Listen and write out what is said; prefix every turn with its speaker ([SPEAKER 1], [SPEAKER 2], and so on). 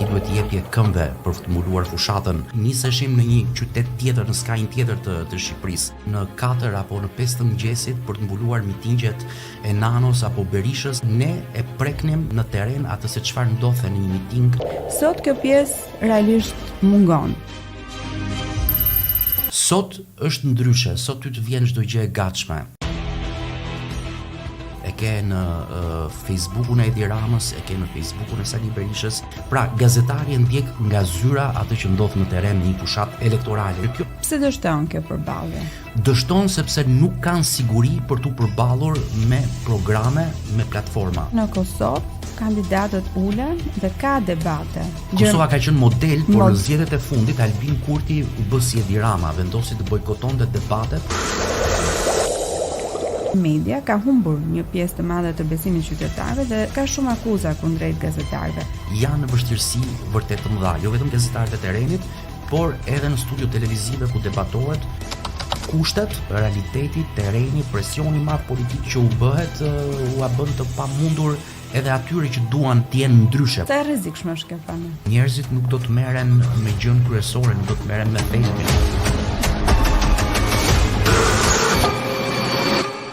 [SPEAKER 1] ti duhet jepje këmbëve për të mbuluar fushatën. Niseshim në një qytet tjetër, në skajin tjetër të Shqipërisë, në 4 apo në 5 të mëngjesit për të mbuluar mitingjet e Nanos apo Berishës. Ne e preknim në terren atë se çfarë ndodhte në një miting.
[SPEAKER 2] Sot kjo pjesë realisht mungon.
[SPEAKER 1] Sot është ndryshe, sot ty të vjen çdo gjë e gatshme. E ke në Facebookun e Edi Ramës, e ke në Facebookun e Sali Berishës. Pra, gazetari e ndjek nga zyra atë që ndodh në terren në një fushat elektorale. Kjo
[SPEAKER 2] pse dështon kjo përballje?
[SPEAKER 1] Dështon sepse nuk kanë siguri për tu përballur me programe, me platforma.
[SPEAKER 2] Në Kosovë kandidatët ulen dhe ka debate.
[SPEAKER 1] Kosova ka qenë model, por në zgjedhjet e fundit Albin Kurti u bë si Edi Rama, vendosi të bojkotonte debatet.
[SPEAKER 2] Media ka humbur një pjesë të madhe të besimit qytetarëve dhe ka shumë akuza kundrejt gazetarëve.
[SPEAKER 1] Janë në vështirësi vërtet të mëdha, jo vetëm gazetarët e terrenit, por edhe në studio televizive ku debatohet kushtet, realiteti, terreni, presioni i madh politik që u bëhet, u bën të pamundur edhe atyre që duan të jenë ndryshe.
[SPEAKER 2] Sa e rrezikshme është kjo fame?
[SPEAKER 1] Njerëzit nuk do të merren me gjën kryesore, nuk do të merren me fejtin.